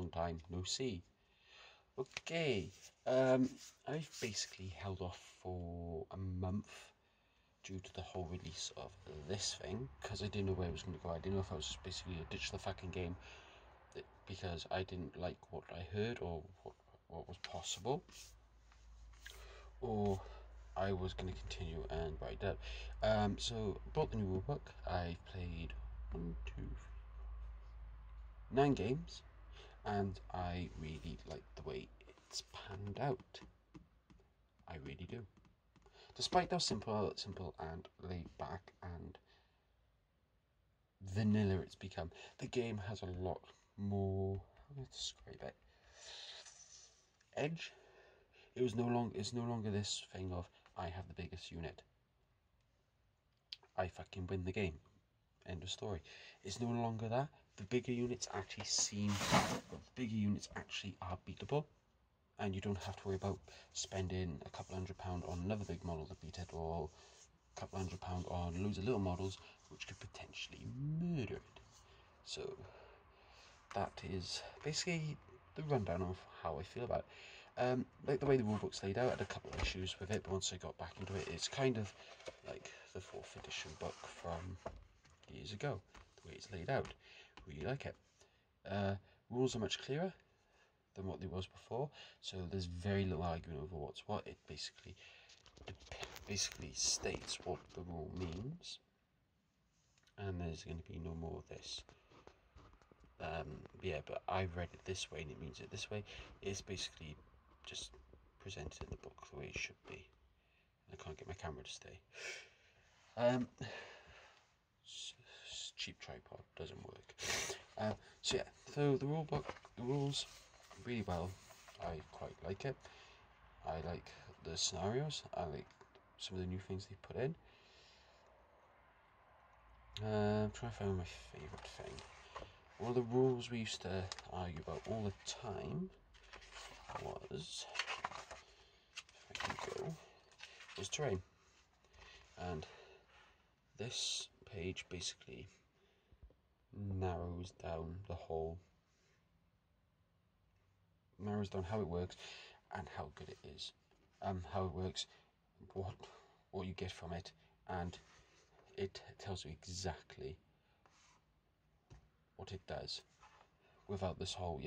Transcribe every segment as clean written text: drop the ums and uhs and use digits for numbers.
long time no see. Okay, I've basically held off for a month due to the whole release of this thing, because I didn't know where it was going to go. I didn't know if I was just basically to ditch the fucking game because I didn't like what I heard or what was possible, or I was going to continue and write up. So I bought the new rulebook. I played 9 games, and I really like the way it's panned out. I really do. Despite how simple and laid back and vanilla it's become, the game has a lot more, how do I describe it, edge. It's no longer this thing of I have the biggest unit, I fucking win the game, end of story. It's no longer that. The bigger units actually are beatable, and you don't have to worry about spending a couple £100 on another big model to beat it, or a couple £100 on loads of little models which could potentially murder it. So that is basically the rundown of how I feel about it. Like the way the rulebook's laid out, I had a couple of issues with it, but once I got back into it, it's kind of like the 4th edition book from years ago. The way it's laid out, really like it. Rules are much clearer than what there was before, so there's very little arguing over what's what. It basically states what the rule means, and there's going to be no more of this. Yeah, but I read it this way and it means it this way. It's basically just presented in the book the way it should be. I can't get my camera to stay. Cheap tripod doesn't work. So yeah, so the rules really well. I quite like it. I like the scenarios. I like some of the new things they put in. I'm trying to find my favourite thing. One of the rules we used to argue about all the time was, if I can go, was terrain. And this page basically narrows down how it works and how good it is, how it works, what you get from it, and it tells you exactly what it does without this whole,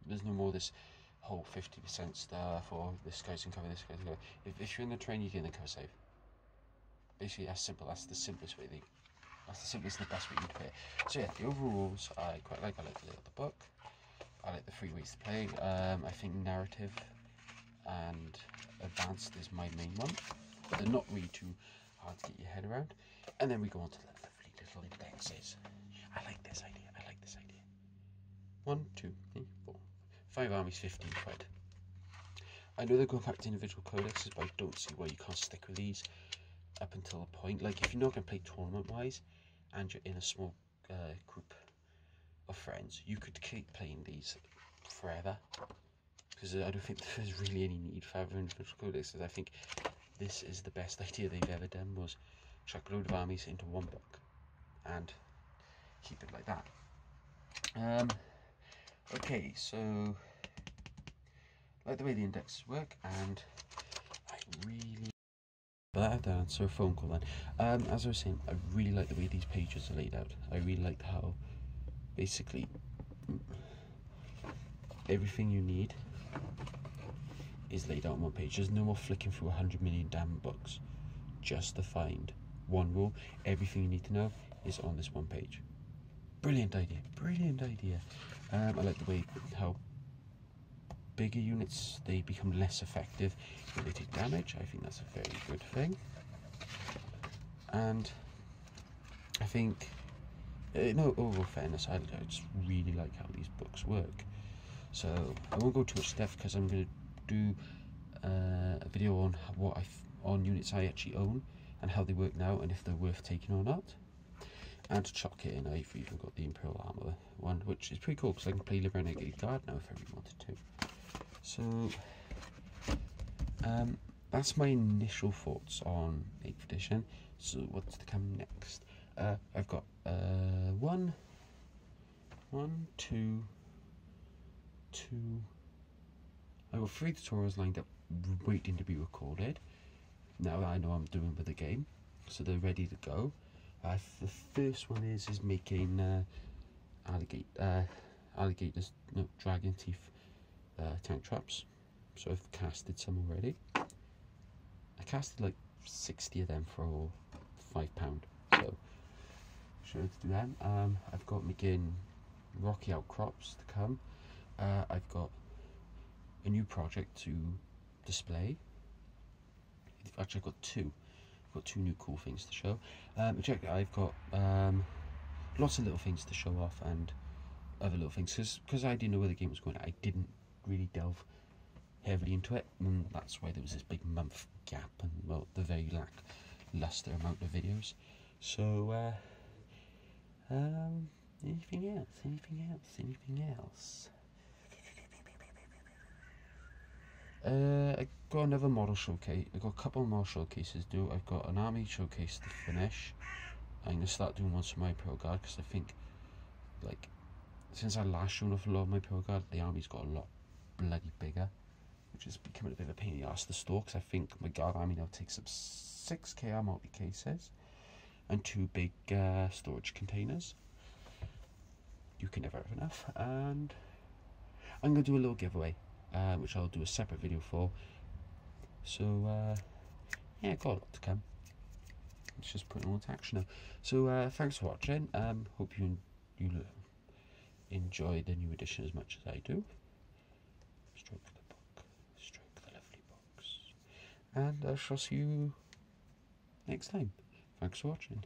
there's no more this whole 50% stuff, or this guy's can cover, this guy's can cover. If you're in the train, you can cover save. Basically, that's simple. That's the simplest way. That's the simplest and the best way you can play it. So yeah, the overall rules I quite like. I like the book. I like the 3 ways to play. I think narrative and advanced is my main one, but they're not really too hard to get your head around. And then we go on to the lovely little indexes. I like this idea. 1, 2, 3, 4, 5 armies, 15 quid. I know they're going back to individual codexes, but I don't see why you can't stick with these up until a point. Like, if you're not going to play tournament wise and you're in a small group of friends, you could keep playing these forever, because I don't think there's really any need for having individual codexes. I think this is the best idea they've ever done, was chuck a load of armies into one book and keep it like that. Okay, so I like the way the indexes work, and I really... But I have to answer a phone call then. As I was saying, I really like the way these pages are laid out. I really like how basically everything you need is laid out on one page. There's no more flicking through 100 million damn books just to find one rule. Everything you need to know is on this one page. Brilliant idea, brilliant idea. I like the way how bigger units, they become less effective when they take damage. I think that's a very good thing. And I think, no, overall fairness, I just really like how these books work. So I won't go too much depth, because I'm going to do a video on on units I actually own and how they work now, and if they're worth taking or not. And to chuck it in, I've even got the Imperial Armour one, which is pretty cool, because I can play Liver Renegade Guard now if I really wanted to. So that's my initial thoughts on 8th edition. So what's to come next? I've got 1, 2, three tutorials lined up waiting to be recorded. Now that I know I'm doing with the game, so they're ready to go. The first one is making alligators, no, dragon teeth tank traps. So I've casted some already. I casted like 60 of them for £5, so sure to do them. I've got making rocky outcrops to come. I've got a new project to display. Actually, I've got two. I've got two new cool things to show. I've got lots of little things to show off and other little things, because I didn't know where the game was going. I didn't really delve heavily into it, and that's why there was this big month gap and, well, the very lackluster amount of videos. So anything else? I got another model showcase. I got a couple more showcases to do. I've got an army showcase to finish. I'm going to start doing ones for my Pro Guard, because I think, like, since I last shown off a lot of my Pro Guard, the army's got a lot bloody bigger, which is becoming a bit of a pain in the arse to store, because I think my Guard army now takes up 6 KR multi-cases and 2 big storage containers. You can never have enough. And I'm going to do a little giveaway, which I'll do a separate video for. So yeah, got a lot to come. It's just putting all into action now. So thanks for watching. Hope you enjoy the new edition as much as I do. Stroke the book, stroke the lovely books, and I shall see you next time. Thanks for watching.